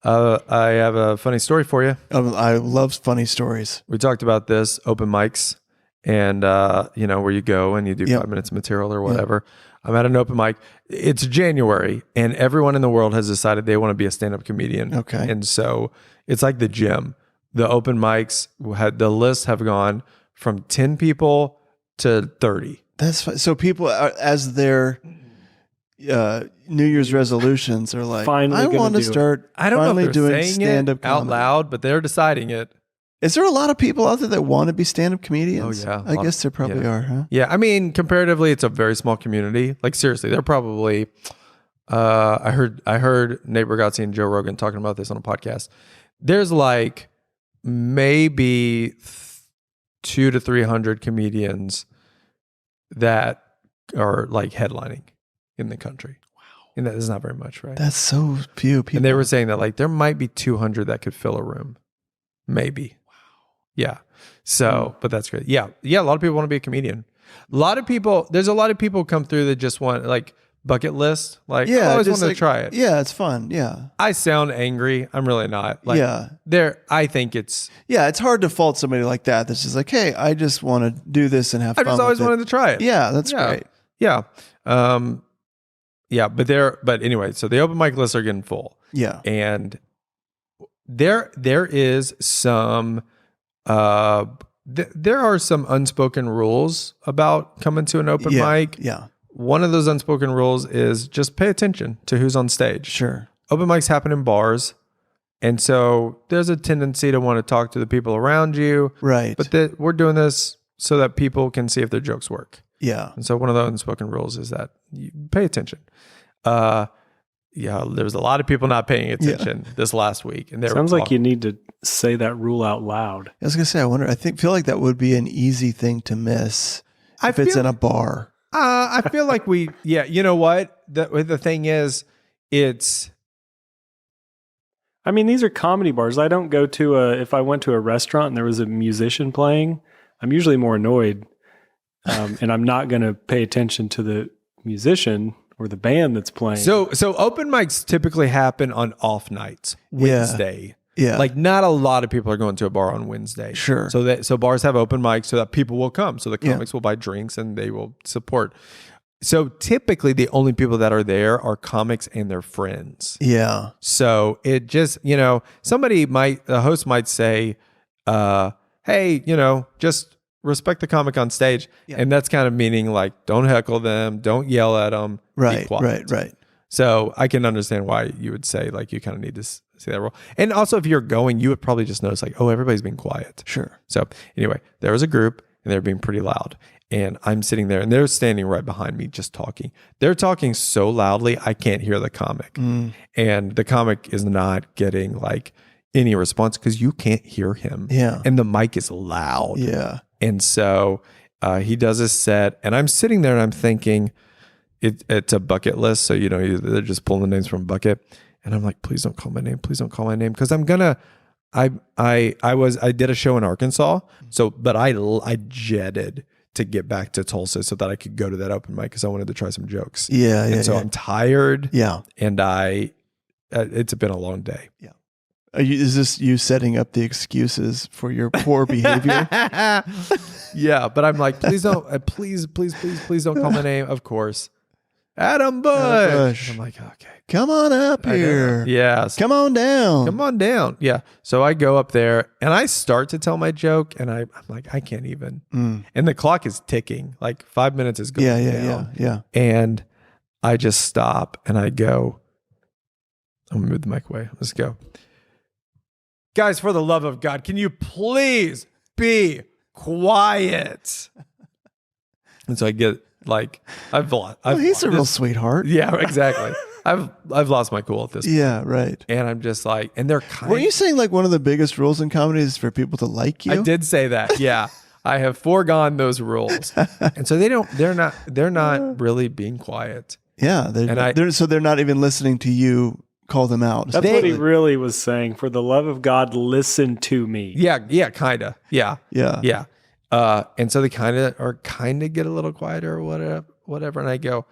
I have a funny story for you. I love funny stories. We talked about this, open mics, and where you go and you do 5 minutes of material or whatever. I'm at an open mic. It's January, and everyone in the world has decided they want to be a stand-up comedian. Okay. And so it's like the gym. The open mics, the lists have gone from 10 people to 30. That's fine. So people, as their New Year's resolutions are like, I want to start I don't finally know if they're doing saying stand-up it out comedy. loud, but they're deciding it. Is there a lot of people out there that want to be stand-up comedians? Oh, yeah. I guess there probably are, huh? Yeah, I mean, comparatively, it's a very small community. Like, seriously, they're probably... I heard Nate Bargatze and Joe Rogan talking about this on a podcast. There's like maybe 200 to 300 comedians that are like headlining in the country. Wow. And that is not very much, right? That's so few people. And they were saying that like there might be 200 that could fill a room. Maybe. Yeah. So, but that's great. Yeah. Yeah. A lot of people want to be a comedian. There's a lot of people come through that just want like bucket list. Like, I always wanted to try it. Yeah. It's fun. Yeah. I sound angry. I'm really not. Like, I think it's. Yeah. It's hard to fault somebody like that. That's just like, hey, I just want to do this and have fun. I just always wanted to try it. Yeah. That's great. Yeah. But anyway, so the open mic lists are getting full. Yeah. And there is some there are some unspoken rules about coming to an open mic. Yeah. One of those unspoken rules is just pay attention to who's on stage. Sure. Open mics happen in bars. And so there's a tendency to want to talk to the people around you. Right. But we're doing this so that people can see if their jokes work. Yeah. And so one of the unspoken rules is that you pay attention. There's a lot of people not paying attention this last week. And sounds like you need to say that rule out loud. I was gonna say, feel like that would be an easy thing to miss if it's in a bar. I feel like you know what? The thing is, I mean, these are comedy bars. I don't go to if I went to a restaurant and there was a musician playing, I'm usually more annoyed. And I'm not going to pay attention to the musician or the band that's playing. So open mics typically happen on off nights, Wednesday. Yeah. Like not a lot of people are going to a bar on Wednesday. Sure. So bars have open mics so that people will come. So the comics will buy drinks and they will support. So typically the only people that are there are comics and their friends. Yeah. So it just, the host might say, hey, just respect the comic on stage. Yeah. And that's kind of meaning like, don't heckle them, don't yell at them. Right, right. So I can understand why you would say like, you kind of need to see that rule. And also if you're going, you would probably just notice like, oh, everybody's being quiet. Sure. So anyway, there was a group and they're being pretty loud. And I'm sitting there and they're standing right behind me just talking. They're talking so loudly, I can't hear the comic. And the comic is not getting like any response because you can't hear him. Yeah. And the mic is loud. Yeah. And so he does his set and I'm sitting there and I'm thinking it's a bucket list. So, they're just pulling the names from a bucket. And I'm like, please don't call my name. Please don't call my name. Because I'm going to, I did a show in Arkansas. But I jetted to get back to Tulsa so that I could go to that open mic because I wanted to try some jokes. Yeah. And so I'm tired. Yeah. And it's been a long day. Yeah. Is this you setting up the excuses for your poor behavior? Yeah. But I'm like, please don't, please don't call my name. Of course. Adam Bush. I'm like, okay. Come on up here. Yes. Come on down. Come on down. Yeah. So I go up there and I start to tell my joke and I'm like, I can't even. And the clock is ticking. Like 5 minutes is going down. Yeah. And I just stop and I go, I'm going to move the mic away. Let's go. Guys, for the love of God, can you please be quiet? And so I get like, he's a real sweetheart. Yeah, exactly. I've lost my cool at this point. Yeah, right. And I'm just like, and they're kind Were you saying like one of the biggest rules in comedy is for people to like you? I did say that. Yeah. I have foregone those rules. And so they're not really being quiet. Yeah. They're not even listening to you call them out. That's what he really was saying. For the love of God, listen to me. Yeah, kind of. Yeah. And so they kind of get a little quieter or whatever. And I go,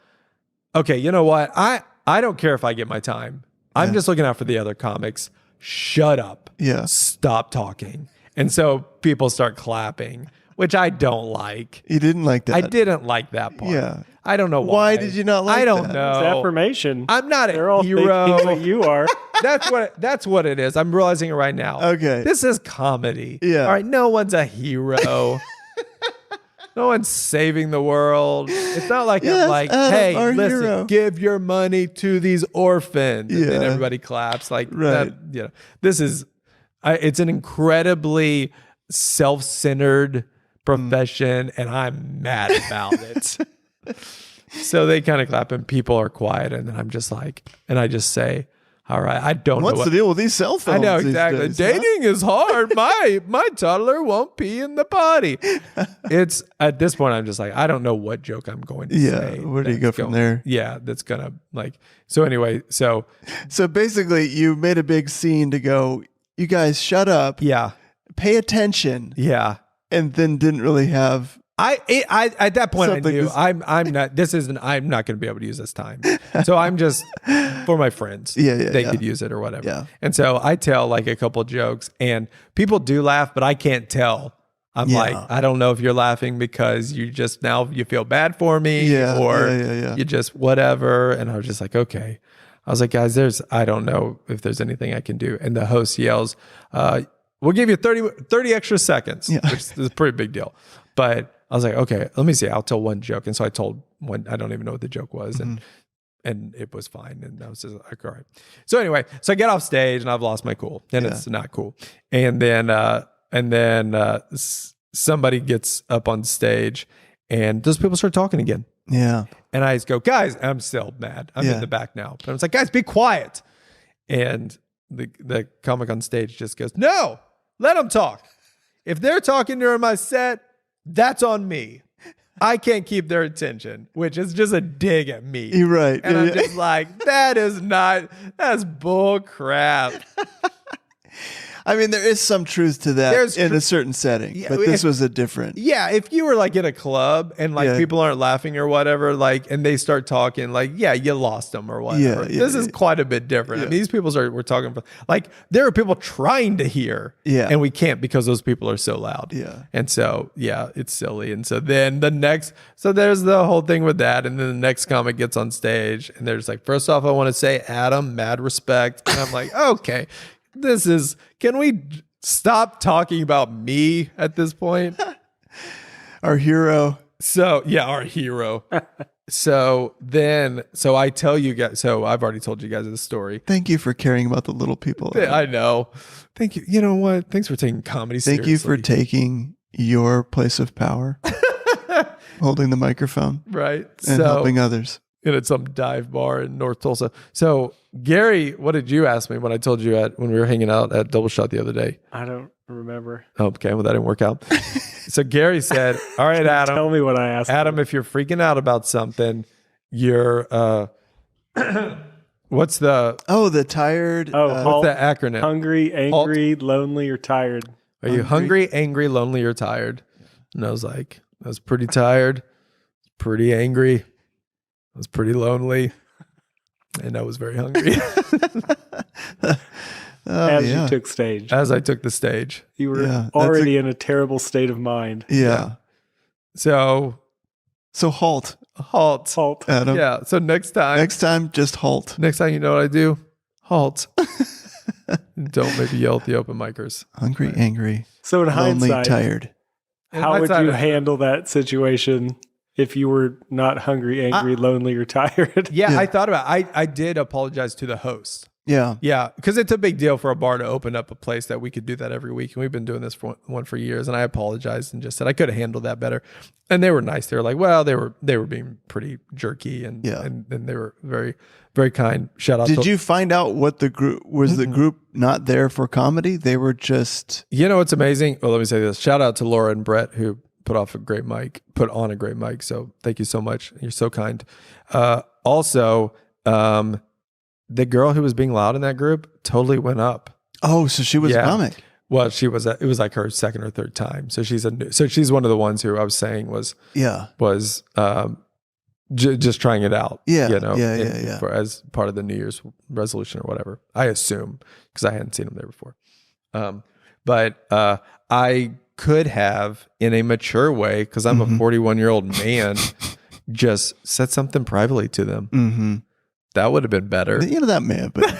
okay, you know what? I don't care if I get my time. I'm just looking out for the other comics. Shut up. Yeah. Stop talking. And so people start clapping, which I don't like. You didn't like that. I didn't like that part. Yeah. I don't know why. Why did you not like that? I don't know. It's affirmation. I'm not They're a all hero. thinking that you are. That's what it is. I'm realizing it right now. Okay. This is comedy. Yeah. All right. No one's a hero. No one's saving the world. It's not like Yes, I'm like, Adam, hey, our listen, hero. give your money to these orphans. And then Yeah. everybody claps. Like, Right. this is, it's an incredibly self-centered profession, and I'm mad about it. So they kind of clap, and people are quiet, and then I'm just like, and I just say, all right, I don't know What's the deal with these cell phones? I know these exactly. days, huh? Dating is hard. My toddler won't pee in the potty. It's at this point I'm just like, I don't know what joke I'm going to say. Where do you go from there? Yeah, that's gonna like. So anyway, so basically, you made a big scene to go. You guys, shut up. yeah, Pay attention. yeah. And then didn't really have. I at that point I Something knew is- I'm not. This isn't. I'm not going to be able to use this time. So I'm just for my friends. Yeah, they yeah. could use it or whatever. Yeah. And so I tell like a couple jokes, and people do laugh, but I can't tell. I'm Yeah. like, I don't know if you're laughing because you just now you feel bad for me, Yeah, or yeah. you just whatever. And I was just like, okay. I was like, guys, I don't know if there's anything I can do. And the host yells, we'll give you 30 extra seconds, which is a pretty big deal. But I was like, okay, let me see. I'll tell one joke. And so I told one, I don't even know what the joke was. And it was fine. And I was just like, all right. So anyway, so I get off stage and I've lost my cool, and it's not cool. And then somebody gets up on stage, and those people start talking again. Yeah. And I just go, guys, I'm still mad. I'm in the back now. But I was like, guys, be quiet. And the comic on stage just goes, no, let them talk. If they're talking during my set, that's on me. I can't keep their attention, which is just a dig at me. You're right. And I'm just like, that's bull crap. I mean, there is some truth to that in a certain setting, but this was a different. Yeah, if you were like in a club and like people aren't laughing or whatever, like, and they start talking, like, yeah, you lost them or whatever. This is quite a bit different. I mean, these people we're talking about, like, there are people trying to hear, and we can't because those people are so loud. Yeah. And so, yeah, it's silly. And so then so there's the whole thing with that. And then the next comic gets on stage and they're just like, first off, I want to say, Adam, mad respect. And I'm like, okay. Can we stop talking about me at this point? Our hero. So, yeah, our hero. So I tell you guys, so I've already told you guys the story. Thank you for caring about the little people. I know. Thank you. You know what? Thanks for taking comedy seriously. Thank you for taking your place of power, holding the microphone, right, and helping others. And at some dive bar in North Tulsa. So, Gary, what did you ask me when I told you when we were hanging out at Double Shot the other day? I don't remember. Okay, well, that didn't work out. So Gary said, all right, Adam. Tell me what I asked. Adam, if you're freaking out about something, you're, what's the... Oh, the tired... what's the acronym? Hungry, angry, lonely, or tired. Are you hungry, angry, lonely, or tired? And I was like, I was pretty tired, pretty angry. I was pretty lonely, and I was very hungry. You took stage. As I took the stage. You were already in a terrible state of mind. Yeah. So halt. Halt. Adam. Yeah. So next time, just halt. Next time, you know what I do? Halt. Don't maybe yell at the open micers. Hungry, angry. So in lonely, hindsight, tired. How would you handle that situation if you were not hungry, angry, lonely, or tired? Yeah, I thought about it. I did apologize to the host. Yeah. Yeah, because it's a big deal for a bar to open up a place that we could do that every week. And we've been doing this for years. And I apologized and just said I could have handled that better. And they were nice. They were like, well, they were being pretty jerky and they were very, very kind. Shout out. Did you find out what the group was? The group not there for comedy? They were just. You know what's amazing? Well, let me say this. Shout out to Laura and Brett who put on a great mic. So thank you so much. You're so kind. Also, the girl who was being loud in that group totally went up. Oh, so she was a comic. Well, she was. It was like her second or third time. So she's one of the ones who I was saying was just trying it out. Yeah, you know, yeah. As part of the New Year's resolution or whatever. I assume, because I hadn't seen him there before. But I could have, in a mature way, because I'm a 41-year-old man, just said something privately to them. Mm-hmm. That would have been better. You know, that may have been.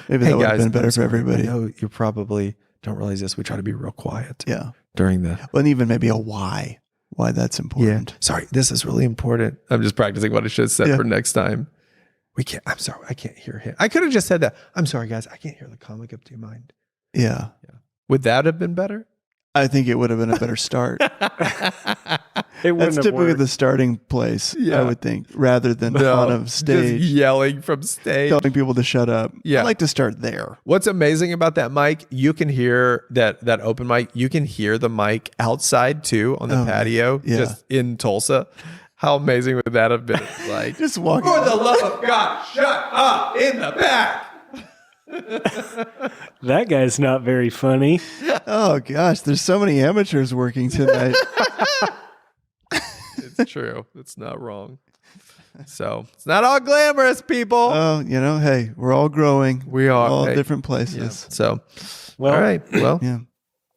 Maybe that would have been better for everybody. I know you probably don't realize this. We try to be real quiet. Yeah. During the. Well, and even maybe a why that's important. Yeah. Sorry, this is really important. I'm just practicing what I should have said for next time. I'm sorry, I can't hear him. I could have just said that. I'm sorry, guys, I can't hear the comic up to your mind. Yeah. Would that have been better? I think it would have been a better start. That's typically the starting place, I would think, rather than on a stage. Just yelling from stage. Telling people to shut up. Yeah. I like to start there. What's amazing about that mic, you can hear that open mic, you can hear the mic outside too on the patio, just in Tulsa. How amazing would that have been? Like, just walking. For the love of God, shut up in the back. That guy's not very funny. Oh gosh, there's so many amateurs working tonight. It's true. It's not wrong. So it's not all glamorous, people. Oh, hey, we're all growing. We are all different places. Yeah. So, well, all right. Well, yeah.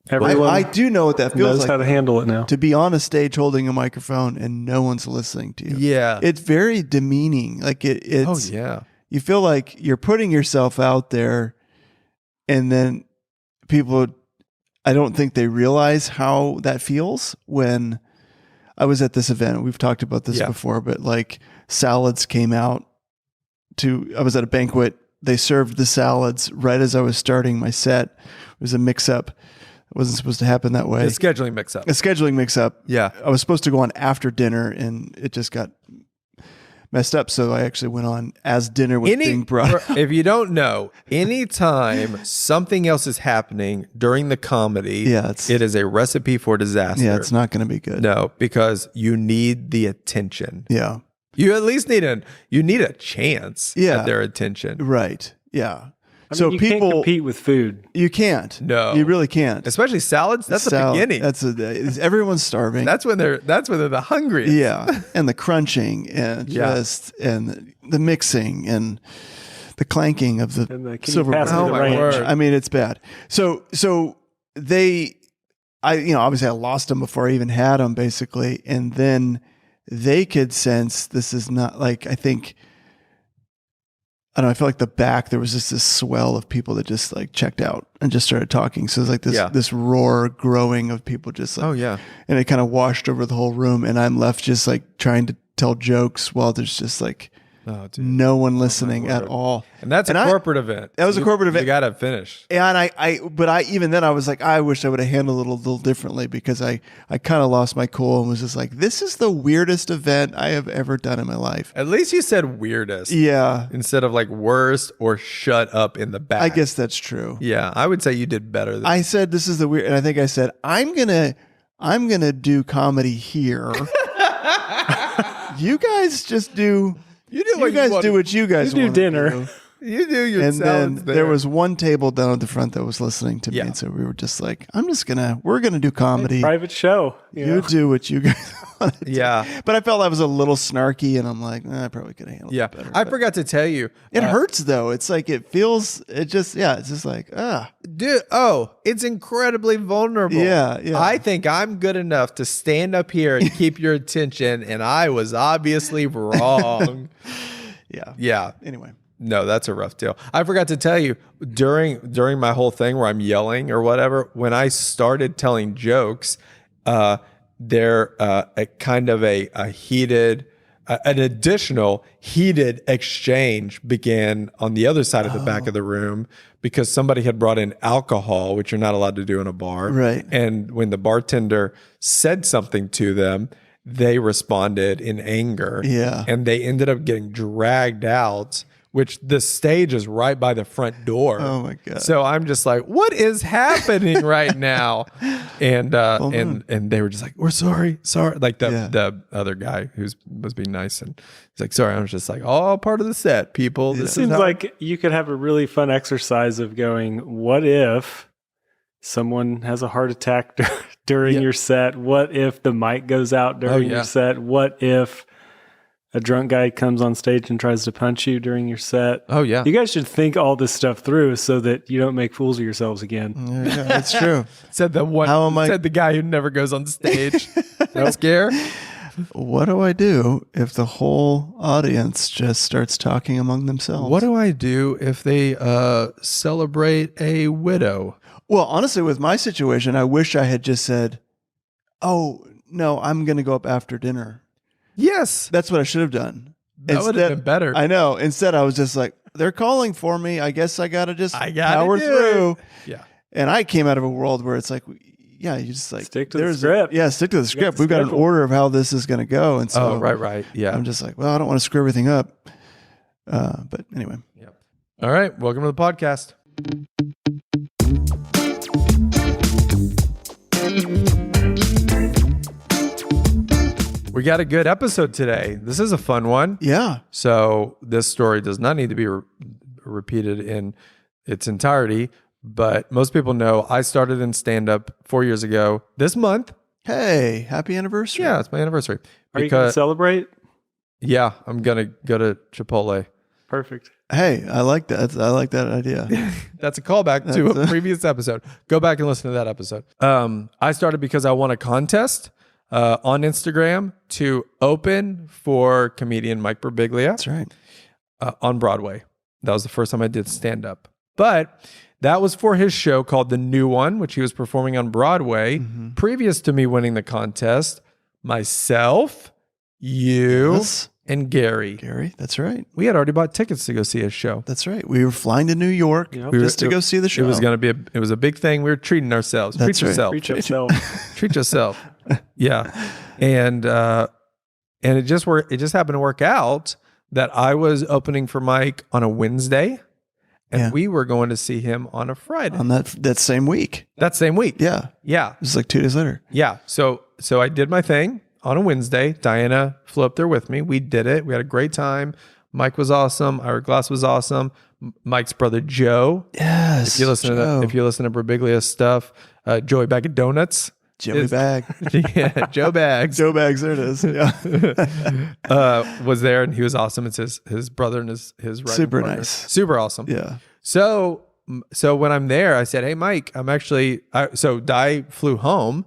Everyone I do know what that feels knows like. how to handle it now. To be on a stage holding a microphone and no one's listening to you. Yeah. It's very demeaning. Like it's. Oh yeah. You feel like you're putting yourself out there, and then people, I don't think they realize how that feels. When I was at this event, we've talked about this before, but like salads came out I was at a banquet. They served the salads right as I was starting my set. It was a mix up. It wasn't supposed to happen that way. A scheduling mix up. A scheduling mix up. Yeah. I was supposed to go on after dinner, and it just got messed up, so I actually went on as dinner was being brought. If you don't know, anytime something else is happening during the comedy, it is a recipe for disaster. Yeah, it's not going to be good. No, because you need the attention. Yeah, you at least need a chance at their attention. Right. Yeah. So you people can't compete with food. You can't. No, you really can't. Especially salads. That's the beginning. Everyone's starving. That's when they're the hungriest. Yeah, and the crunching and and the mixing and the clanking of the silverware. Oh my word! I mean, it's bad. So obviously I lost them before I even had them, basically, and then they could sense this is not like I feel like the back, there was just this swell of people that just like checked out and just started talking. So it was like this roar growing of people just like, and it kind of washed over the whole room. And I'm left just like trying to tell jokes while there's just like no one listening at all. And that's a corporate event. That was a corporate event. You got to finish. And even then I was like, I wish I would have handled it a little differently, because I kind of lost my cool and was just like, this is the weirdest event I have ever done in my life. At least you said weirdest. Yeah. Instead of like worst or shut up in the back. I guess that's true. Yeah. I would say you did better. I said, this is the weird. And I think I said, I'm going to do comedy here. You guys just do. You do what you guys do dinner. You do your and then there. There was one table down at the front that was listening to me, and so we were just like, we're gonna do comedy, private show. You do what you guys want to do. Yeah, but I felt I was a little snarky, and I'm like, I probably could have handled it better. I forgot to tell you, it hurts though. It's like it's just like dude. Oh, it's incredibly vulnerable. Yeah. I think I'm good enough to stand up here and keep your attention, and I was obviously wrong. Yeah. Anyway. No, that's a rough deal. I forgot to tell you, during my whole thing where I'm yelling or whatever, when I started telling jokes, there a kind of a heated, an additional heated exchange began on the other side of the back of the room, because somebody had brought in alcohol, which you're not allowed to do in a bar. Right. And when the bartender said something to them, they responded in anger. Yeah. And they ended up getting dragged out, which the stage is right by the front door. Oh my God. So I'm just like, what is happening right now? And and they were just like, we're sorry. Like the other guy was being nice, and he's like, sorry. I was just like, all part of the set, people. This seems like you could have a really fun exercise of going, what if someone has a heart attack during your set? What if the mic goes out during your set? What if a drunk guy comes on stage and tries to punch you during your set. Oh yeah. You guys should think all this stuff through so that you don't make fools of yourselves again. Yeah, that's true. Said the one. How am I- Said the guy who never goes on stage. No scare. What do I do if the whole audience just starts talking among themselves? What do I do if they celebrate a widow? Well, honestly, with my situation, I wish I had just said, "Oh no, I'm going to go up after dinner." Yes, That's what I should have done. that would have been better. I know. Instead, I was just like, "They're calling for me. I guess I got to just power do through." it. Yeah. And I came out of a world where it's like, yeah, you just like Stick to the script. Yeah, stick to the script. the We've got an schedule. order of how this is going to go, and so right. Yeah. I'm just like, well, I don't want to screw everything up. But anyway, All right. Welcome to the podcast. We got a good episode today. This is a fun one. yeah, So this story does not need to be repeated in its entirety, but most people know I started in stand-up 4 years ago this month. hey, happy anniversary! Yeah, it's my anniversary. Are you going to celebrate? Yeah, I'm going to go to Chipotle. Perfect. Hey, I like that. I like that idea. That's a callback to a previous episode. Go back and listen to that episode. I started because I won a contest on Instagram to open for comedian Mike Birbiglia. That's right. On Broadway. That was the first time I did stand up. But that was for his show called The New One, which he was performing on Broadway. Previous to me winning the contest, myself, you, Yes. and Gary. Gary, that's right. We had already bought tickets to go see his show. That's right. We were flying to New York Yep. just to go see the show. It was going to be it was a big thing. We were treating ourselves. That's Treat right. yourself. Reach yourself. Treat yourself. Yeah. And it just happened to work out that I was opening for Mike on a Wednesday and Yeah. we were going to see him on a Friday. on that same week. That same week. Yeah, Yeah. it was like 2 days later. Yeah. So I did my thing on a Wednesday. Diana flew up there with me. We did it. We had a great time. Mike was awesome. Ira Glass was awesome. Mike's brother Joe. Yes. If you listen to Birbiglia's stuff, Joey Bag of Donuts. Joey Bag, Yeah, Joe Bags. Joe Bags. There it is. Yeah, Was there and he was awesome. It's his brother and his writing Super partner. nice. Super awesome. yeah. So when I'm there, I said, "Hey, Mike, I'm actually." So Di flew home,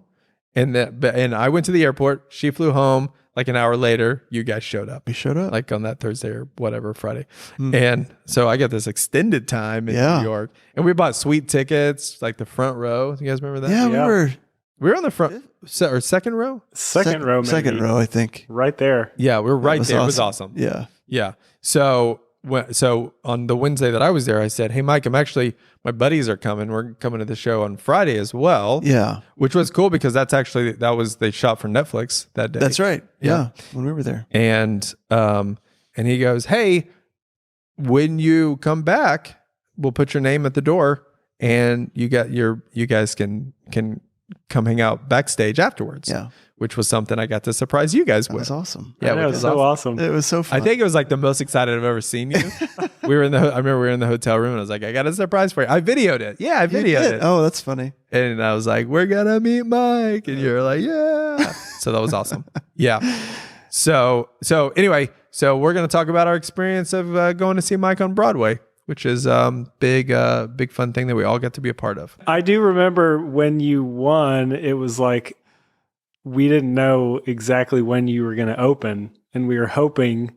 and I went to the airport. She flew home. Like an hour later, you guys showed up. We showed up. Like on that Thursday or whatever, Friday. And so I got this extended time in Yeah. New York, and we bought sweet tickets, like the front row. You guys remember that? yeah, Yeah. We were on the front or second row. Second row, maybe. Second row, I think. Right there. Yeah, we were right was there. It was awesome. Yeah. Yeah. So on the Wednesday that I was there, I said, "Hey, Mike, my buddies are coming. We're coming to the show on Friday as well." Yeah. Which was cool because they shot for Netflix that day. That's right. Yeah. Yeah. When we were there. And he goes, "Hey, when you come back, we'll put your name at the door and you guys can come hang out backstage afterwards." Yeah. Which was something I got to surprise you guys That with. was awesome. Yeah, I know, which it's was so awesome. It was so fun. I think it was like the most excited I've ever seen you. I remember we were in the hotel room and I was like, "I got a surprise for you." I videoed it. Yeah, I You videoed did. it. Oh, that's funny. And I was like, "We're gonna meet Mike," and you're like, "Yeah." So that was awesome. Yeah. So anyway, we're gonna talk about our experience of going to see Mike on Broadway, which is big fun thing that we all get to be a part of. I do remember when you won, it was like we didn't know exactly when you were going to open, and we were hoping.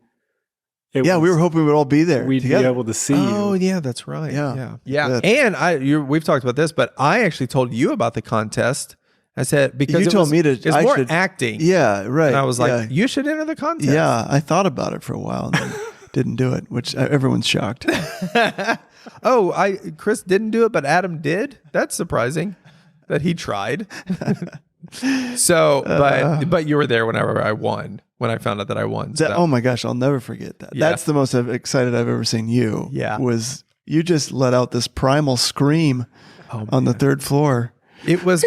We were hoping we'd all be there. We'd together. be able to see Oh you. yeah, that's right. Yeah. Yeah. Good. And we've talked about this, but I actually told you about the contest. I said because You it told was, me to- It's I more should- acting. Yeah, right. And I was like, yeah. you should enter the contest. Yeah, I thought about it for a while and then didn't do it, which everyone's shocked. Chris didn't do it, but Adam did. That's surprising that he tried. But you were there whenever I won, when I found out that I won. So Oh my gosh, I'll never forget that. Yeah. That's the most excited I've ever seen you. Yeah. Was you just let out this primal scream on the third floor. it was.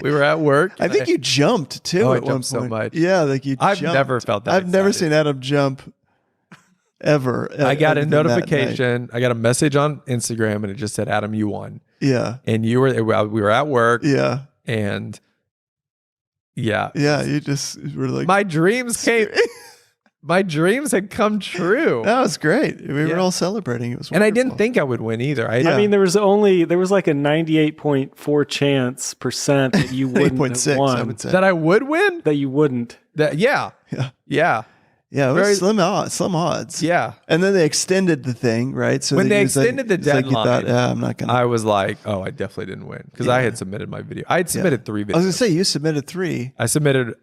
We were at work. I think you jumped too Oh, I at one jumped so point. much. Yeah, like you I've jumped. never felt that I've never excited. seen Adam jump ever. I got a other than that night. notification. I got a message on Instagram, and it just said, "Adam, you won." Yeah. And we were at work, Yeah. and Yeah. Yeah, you just were like, My dreams had come true. that was great. We Yeah. were all celebrating. It was And I wonderful. didn't think I would win either. Yeah. I mean, there was like a 98.4% that you wouldn't 8.6, have won. I would say. That I would win? That you wouldn't. Yeah. Yeah. Yeah. Yeah, it was Very- slim odds. Yeah. And then they extended the thing, right? So When that they it was like- extended the it's like you deadline, thought, I'm not going to. I was like, oh, I definitely didn't win because I had submitted my video. I had submitted 3 videos. I was going to say, you submitted 3. I submitted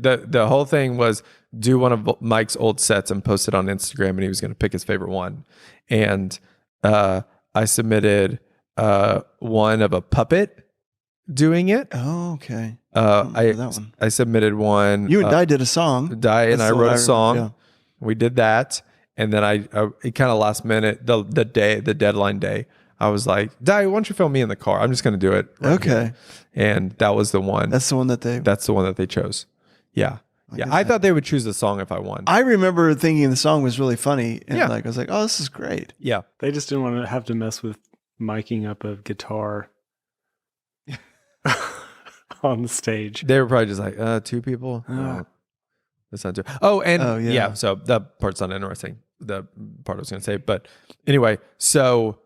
the whole thing was do one of Mike's old sets and post it on Instagram, and he was going to pick his favorite one. And I submitted one of a puppet doing it. Oh, okay. remember that one. I submitted one. You and Di did a song. Di and I That's the wrote one a song. remember, We did that, and then it kind of last minute the deadline day. I was like, Di, why don't you film me in the car? I'm just going to do it. yeah. Okay. here." And that was the one. That's the one that they chose. Yeah. Yeah. I thought they would choose the song if I won. I remember thinking the song was really funny. And Yeah. I was like, oh, this is great. Yeah. They just didn't want to have to mess with miking up a guitar on the stage. They were probably just like, 2 people? No, that's not 2. Oh, and yeah. so that part's not interesting. The part I was going to say. But anyway, so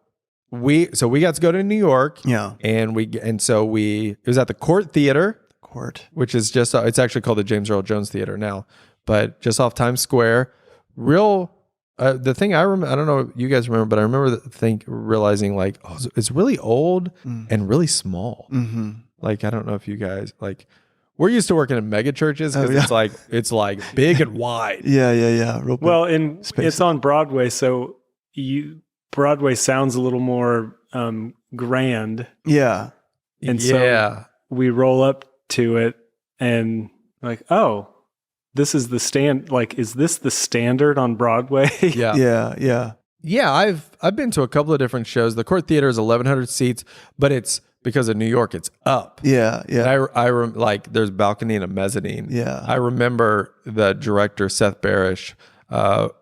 we got to go to New York. Yeah. And it was at the Court Theater. Court. Which is just, it's actually called the James Earl Jones Theater now, but just off Times Square. The thing I remember, I don't know if you guys remember, but I remember realizing like, oh, it's really old and really small. Mm-hmm. Like, I don't know if you guys, like, we're used to working in mega churches because it's like big and wide. Yeah. Real big. Well, and space. it's on Broadway, so Broadway sounds a little more grand. Yeah. And so we roll up to it and like, oh, this is the is this the standard on Broadway? Yeah. Yeah, I've been to a couple of different shows. The Court Theater is 1,100 seats, but it's because of New York, it's up. Yeah. And like there's balcony and a mezzanine. Yeah. I remember the director Seth Barish.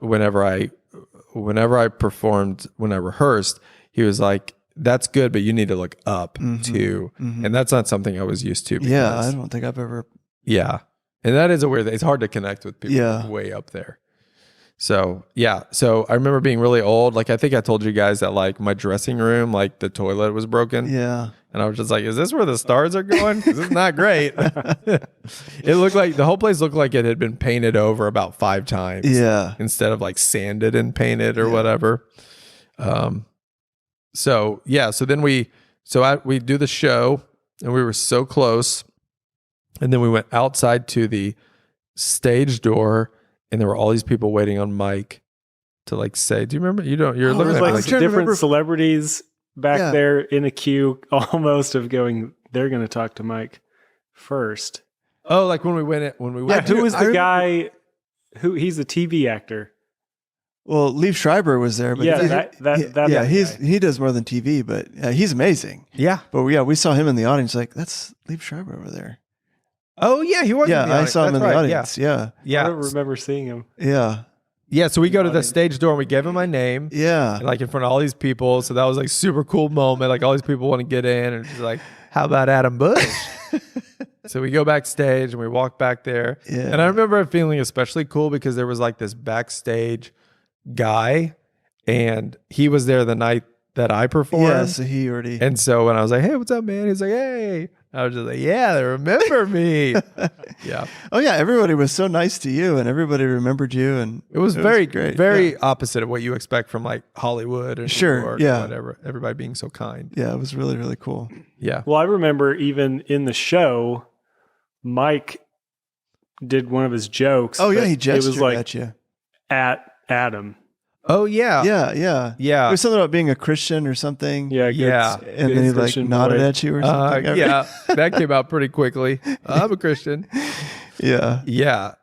Whenever I performed, when I rehearsed, he was like, "That's good, but you need to look up too." Mm-hmm. And that's not something I was used to. Yeah, I don't think I've ever. Yeah, and that is a weird thing. It's hard to connect with people way up there. So yeah, so I remember being really old. Like I think I told you guys that like my dressing room, like the toilet was broken. Yeah. And I was just like, is this where the stars are going? Because it's not great. It looked like the whole place looked like it had been painted over about 5 times. Yeah. Instead of like sanded and painted or whatever. So then we do the show and we were so close. And then we went outside to the stage door and there were all these people waiting on Mike to like say, do you remember? You're looking There's at like like, different celebrities back Yeah. there in a queue almost of going, they're going to talk to Mike first. oh, like when we went. Yeah, who was the guy who he's a TV actor? Well, Liev Schreiber was there, but he does more than TV, but he's amazing. Yeah. But yeah, we saw him in the audience. Like that's Liev Schreiber over there. Oh yeah, he was. Yeah, in the I audience. saw him That's in the right, audience. Yeah. Yeah. I don't remember seeing him. Yeah. Yeah. So we go to the stage door and we gave him my name. Yeah. And like in front of all these people. So that was like super cool moment. Like all these people want to get in and it's like, how about Adam Bush? So we go backstage and we walk back there. Yeah. And I remember feeling especially cool because there was like this backstage guy and he was there the night that I performed. Yeah. So he already. And so when I was like, hey, what's up, man? He's like, hey. I was just like, yeah, they remember me. Yeah. Oh yeah, everybody was so nice to you, and everybody remembered you, and It was very great. very opposite of what you expect from like Hollywood or Sure, New York yeah. or whatever. Everybody being so kind. Yeah, it was really really cool. Yeah. Well, I remember even in the show, Mike did one of his jokes. Oh yeah, but he it gestured was like at you. at Adam. Oh yeah. Yeah. Yeah. It was something about being a Christian or something. Yeah, Yeah. And then he like Christian nodded boy. at you or something. Yeah. That came out pretty quickly. I'm a Christian. Yeah. Yeah.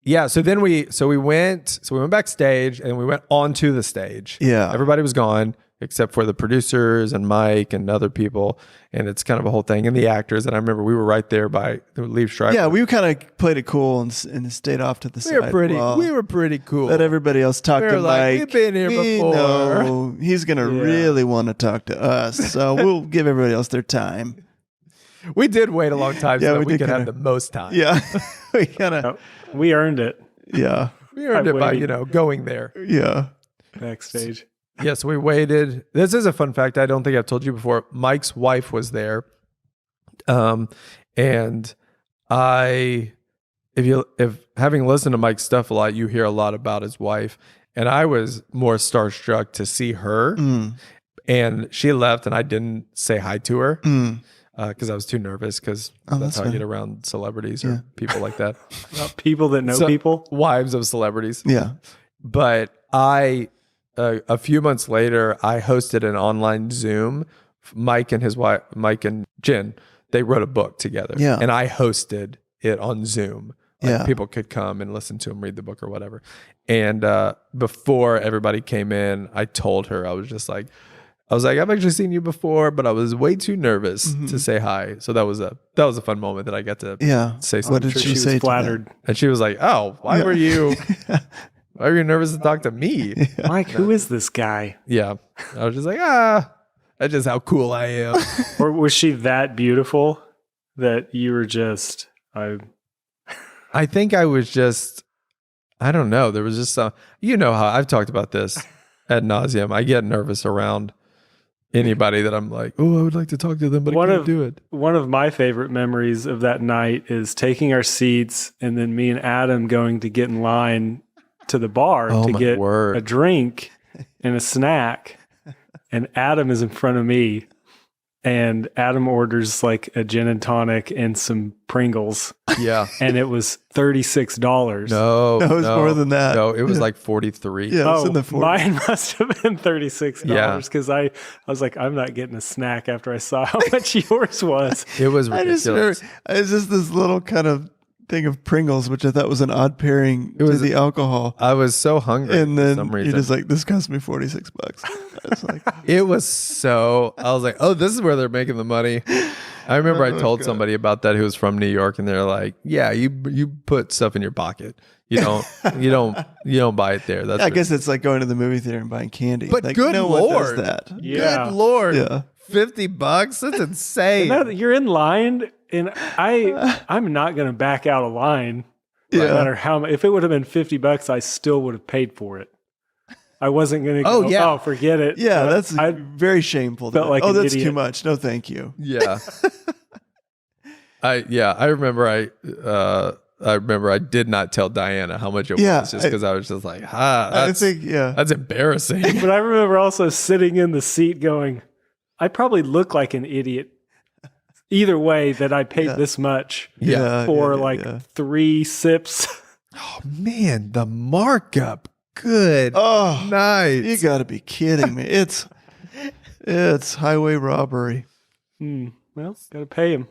Yeah. So then we went backstage and we went onto the stage. Yeah. Everybody was gone except for the producers and Mike and other people. And it's kind of a whole thing. And the actors. And I remember we were right there by Liev Schreiber. Yeah, we kind of played it cool and stayed off to the side. We were pretty cool. Let everybody else talk We to were like, Mike. "We've been here We before." know he's going to really want to talk to us. So we'll give everybody else their time. We did wait a long time Yeah, so that we we did could have kinda- the most time. Yeah. We kind of, No, we earned it yeah. We earned it by, waiting. going there. Yeah. backstage. Yes, we waited. This is a fun fact. I don't think I've told you before. Mike's wife was there. And if having listened to Mike's stuff a lot, you hear a lot about his wife. And I was more starstruck to see her. And she left and I didn't say hi to her because I was too nervous because that's that's how I fair. get around celebrities or people like that. People that know So- people. Wives of celebrities. Yeah. But a few months later, I hosted an online Zoom. Mike and his wife, Mike and Jen, they wrote a book together. Yeah. And I hosted it on Zoom. Like Yeah. people could come and listen to him read the book or whatever. And before everybody came in, I told her, I was like, I've actually seen you before, but I was way too nervous to say hi. So that was a fun moment that I got to Yeah. say What something. did Sure, she she say? was flattered. And she was like, "Oh, why were you nervous to talk to me?" Mike, who is this guy? Yeah. I was just like, that's just how cool I am. Or was she that beautiful that you were just? I think I was just, I don't know. There was just some, how I've talked about this ad nauseum. I get nervous around anybody that I'm like, oh, I would like to talk to them, but I can't do it. One of my favorite memories of that night is taking our seats and then me and Adam going to get in line to the bar Oh, to my get word. a drink and a snack. And Adam is in front of me. And Adam orders like a gin and tonic and some Pringles. Yeah. And it was $36. No, No, it was more than that. No, it was Yeah. like 43. Yeah. It's Oh, in the 40s. mine must have been $36 Yeah. because I was like, I'm not getting a snack after I saw how much yours was. It was I just ridiculous. remember, it's just this little kind of thing of Pringles, which I thought was an odd pairing to was- the alcohol. I was so hungry And for then some you're reason. just like, this cost me $46. I was like, It was so, I was like, oh, this is where they're making the money. I remember I told somebody about that who was from New York, and they're like, yeah, you put stuff in your pocket. You don't buy it there. That's I guess it's like going to the movie theater and buying candy. But like, good no one Lord. does that. Yeah. Good Lord. Yeah. $50? That's insane. Now that you're in line, and I'm not going to back out of line. No Yeah. matter how much. If it would have been $50, I still would have paid for it. I wasn't going to Oh, go, yeah. oh, forget it. Yeah, But that's I very shameful. felt like oh, an that's idiot. too much. No, thank you. Yeah. I remember I did not tell Diana how much it Yeah, was just because I was just like, that's that's embarrassing. But I remember also sitting in the seat going, I probably look like an idiot. Either way, that I paid this much for 3 sips. Oh man, the markup. Good Oh, night. you got to be kidding me! It's highway robbery. Well, got to pay him.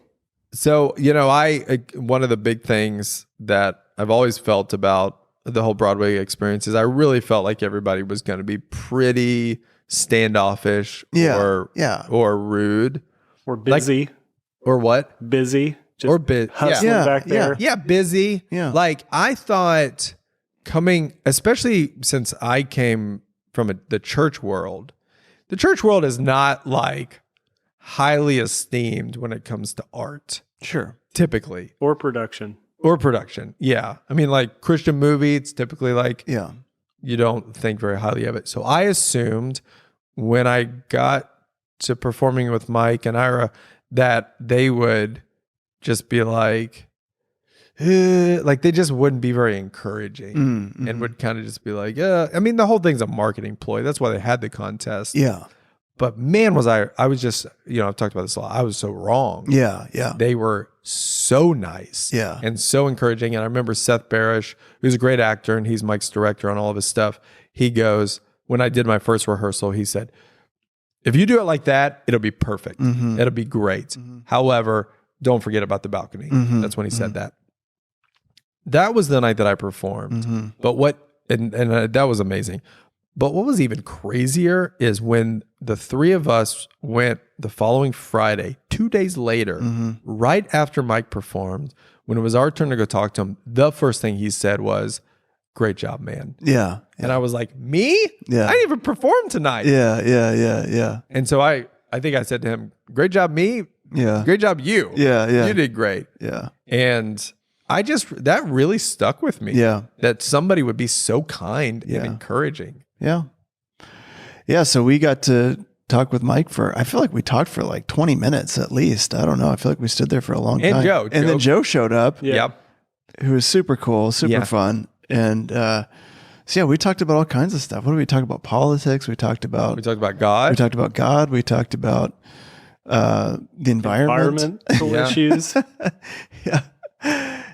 So, one of the big things that I've always felt about the whole Broadway experience is I really felt like everybody was going to be pretty standoffish or rude We're busy. or what? Busy. Just Or hustling Yeah, back there. Yeah, busy. Yeah. Like I thought especially since I came from the church world is not like highly esteemed when it comes to art, Sure. typically. Or production. Or production. Yeah. I mean, like Christian movie, it's typically like Yeah. you don't think very highly of it. So I assumed when I got to performing with Mike and Ira that they would just be like they just wouldn't be very encouraging Mm-hmm. and would kind of just be like, I mean, the whole thing's a marketing ploy. That's why they had the contest. Yeah. But man, I was just, I've talked about this a lot. I was so wrong. Yeah. Yeah. They were so nice and so encouraging. And I remember Seth Barish, who's a great actor and he's Mike's director on all of his stuff. He goes, when I did my first rehearsal, he said, if you do it like that, it'll be perfect. Mm-hmm. It'll be great. However, don't forget about the balcony. That's when he said that. That was the night that I performed. But that was amazing. But what was even crazier is when the three of us went the following Friday, 2 days later, right after Mike performed, when it was our turn to go talk to him, the first thing he said was, great job, man. Yeah. And I was like, me? Yeah. I didn't even perform tonight. Yeah. Yeah. Yeah. Yeah. And so I think I said to him, great job, me. Yeah. Great job, you. Yeah. Yeah. You did great. Yeah. And that really stuck with me. Yeah. That somebody would be so kind Yeah. and encouraging. Yeah. Yeah. So we got to talk with Mike I feel like we talked for like 20 minutes at least. I don't know. I feel like we stood there for a long And time. Joe. And then Joe showed up, Yeah. Yep. who was super cool, super Yeah. fun. And so yeah, we talked about all kinds of stuff. What did we talk about? Politics. We talked about We talked about God. We talked about the environment. Environmental Yeah. issues. Yeah.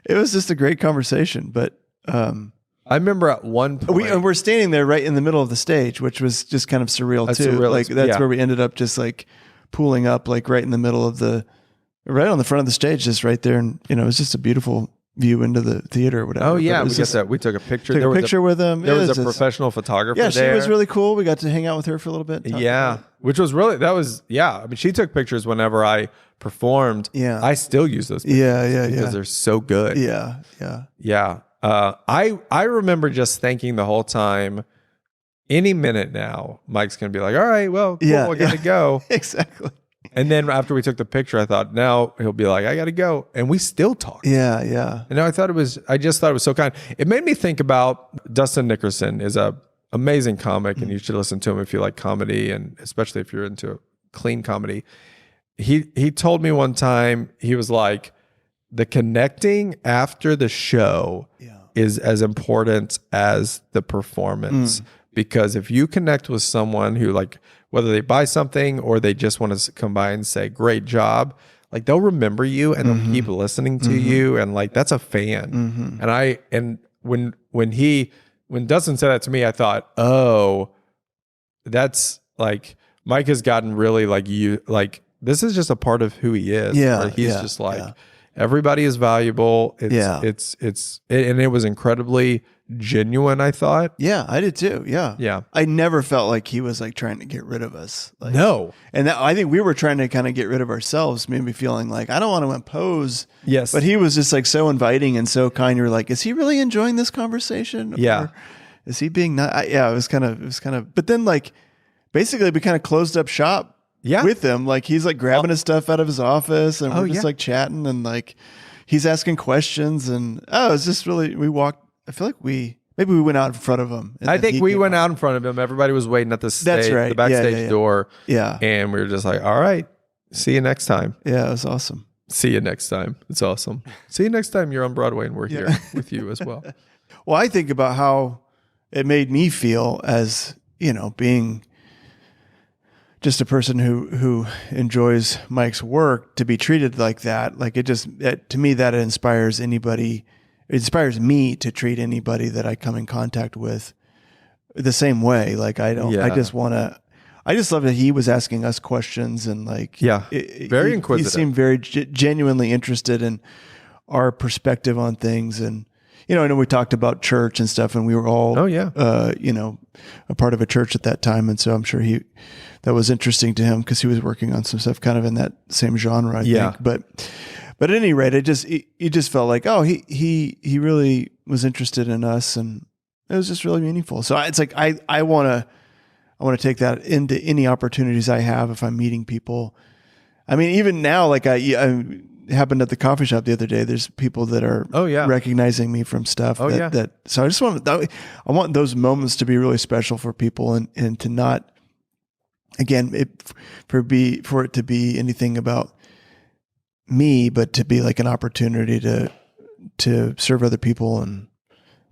It was just a great conversation. But I remember at one point. we're standing there right in the middle of the stage, which was just kind of surreal That's too. surreal. Like that's Yeah. where we ended up just like pooling up like right in the middle of right on the front of the stage, just right there. And it was just a beautiful view into the theater or whatever. Oh But yeah, it we was got just- that. We took a picture. Took There a was picture with him. There It was a just- professional photographer. Yeah, she there. was really cool. We got to hang out with her for a little bit. talk Yeah, about it. which was really I mean, she took pictures whenever I performed. Yeah. I still use those pictures Yeah. because they're so good. Yeah. Yeah. Yeah. I remember just thinking the whole time, any minute now, Mike's gonna be like, "All right, well, cool, Yeah, I gotta yeah. go." Exactly. And then after we took the picture, I thought, now he'll be like, "I gotta go," and we still talk. Yeah. Yeah. And I just thought it was so kind. It made me think about Dustin Nickerson is a amazing comic, and you should listen to him if you like comedy, and especially if you're into clean comedy. He told me one time, he was like, the connecting after the show is as important as the performance. Because if you connect with someone who, like, whether they buy something or they just want to come by and say, great job, like they'll remember you and they'll keep listening to you. And like, that's a fan. And when Dustin said that to me, I thought, oh, that's like, Mike has gotten really like this is just a part of who he is. Yeah, where he's yeah, just like, yeah. everybody is valuable. Yeah. And it was incredibly genuine, I thought. Yeah. I did too. Yeah. Yeah. I never felt like he was like trying to get rid of us. Like, No. And I think we were trying to kind of get rid of ourselves, maybe feeling like, I don't want to impose. Yes. But he was just like so inviting and so kind. You're like, is he really enjoying this conversation? Yeah. Or is he being not? Yeah. It was kind of, but then like, basically we kind of closed up shop. Yeah. With him. Like he's like grabbing his stuff out of his office and we're just yeah. like chatting and like he's asking questions and it's just really, I feel like maybe we went out in front of him. I think we went out in front of him. Everybody was waiting at the stage, That's right. the backstage Yeah. door. Yeah. And we were just like, all right, see you next time. Yeah. It was awesome. See you next time. It's awesome. See you next time you're on Broadway and we're here with you as well. Well, I think about how it made me feel as, being just a person who enjoys Mike's work to be treated like that. Like to me, that inspires anybody. It inspires me to treat anybody that I come in contact with the same way. Like I just love that he was asking us questions and like, very inquisitive. He seemed very genuinely interested in our perspective on things. And, I know we talked about church and stuff and we were all, a part of a church at that time. And so I'm sure that was interesting to him because he was working on some stuff kind of in that same genre, I think. But at any rate, it just felt like, oh, he really was interested in us and it was just really meaningful. So it's like, I want to take that into any opportunities I have if I'm meeting people. I mean, even now, like I happened at the coffee shop the other day. There's people that are recognizing me from stuff. So I just I want those moments to be really special for people and to not, again, for it to be anything about me, but to be like an opportunity to serve other people. And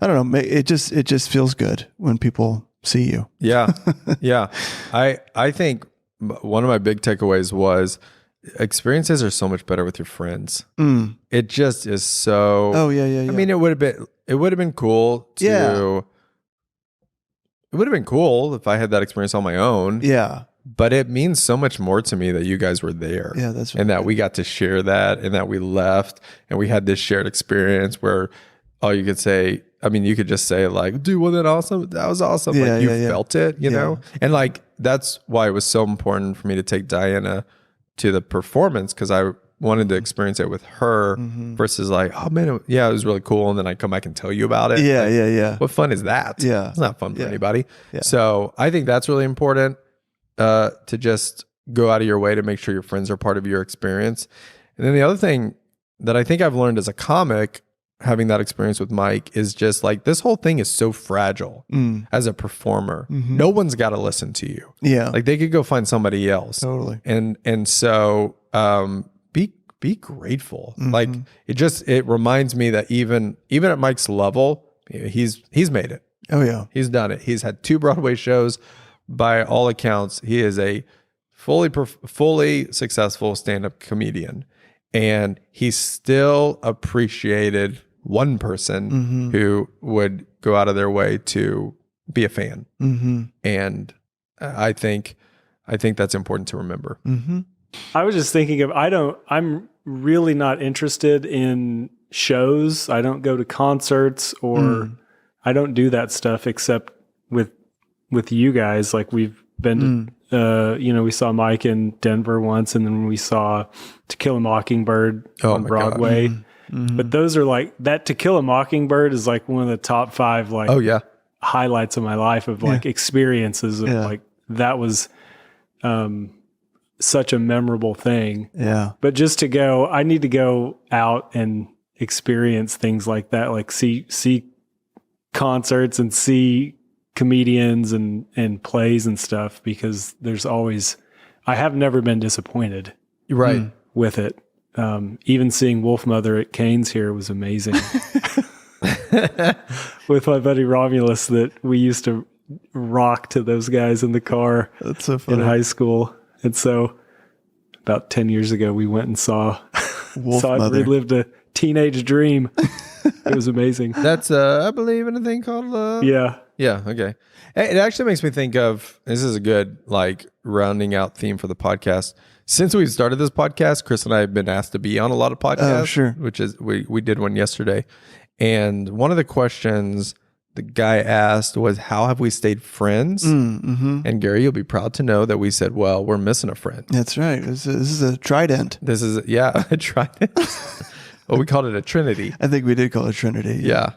I don't know, it just feels good when people see you. Yeah. Yeah. I think one of my big takeaways was experiences are so much better with your friends. It just is so. Oh yeah. I mean, it would have been cool to. Yeah. It would have been cool if I had that experience on my own. Yeah. But it means so much more to me that you guys were there. Yeah, that's right. And that we got to share that and that we left and we had this shared experience where all you could say, I mean, you could just say like, dude, wasn't that awesome? That was awesome. Yeah, like you yeah. felt it, you know? And like, that's why it was so important for me to take Diana to the performance because I wanted to experience it with her versus like, oh man, it was really cool. And then I come back and tell you about it. Yeah, like, yeah. What fun is that? Yeah. It's not fun for Yeah. anybody. Yeah. So I think that's really important to just go out of your way to make sure your friends are part of your experience. And then the other thing that I think I've learned as a comic, having that experience with Mike, is just like this whole thing is so fragile as a performer. No one's got to listen to you. Yeah. Like they could go find somebody else. Totally. And so be grateful. Like it reminds me that even at Mike's level, he's made it. Oh yeah. He's done it. He's had 2 Broadway shows. By all accounts, he is a fully successful stand-up comedian. And he still appreciated one person who would go out of their way to be a fan. And I think that's important to remember. I was just thinking of, I'm really not interested in shows. I don't go to concerts or I don't do that stuff except with you guys. Like we've been to, we saw Mike in Denver once, and then we saw To Kill a Mockingbird on Broadway. But those are like, that To Kill a Mockingbird is like one of the top 5 like highlights of my life of like experiences of like, that was such a memorable thing. Yeah. But just to go, I need to go out and experience things like that, like see concerts and see comedians and plays and stuff, because there's always, I have never been disappointed with it. Even seeing Wolfmother at Cane's here was amazing. With my buddy Romulus, that we used to rock to those guys in the car. That's so funny. In high school. And so about 10 years ago, we went and saw it, relived a teenage dream. It was amazing. That's, I believe in a thing called, Yeah, okay. It actually makes me think of, this is a good, like, rounding out theme for the podcast. Since we've started this podcast, Chris and I have been asked to be on a lot of podcasts. Oh, sure. Which is, we did one yesterday. And one of the questions the guy asked was, how have we stayed friends? And Gary, you'll be proud to know that we said, well, we're missing a friend. That's right. This is a trident. This is, a trident. Well, we called it a trinity. I think we did call it a trinity. Yeah.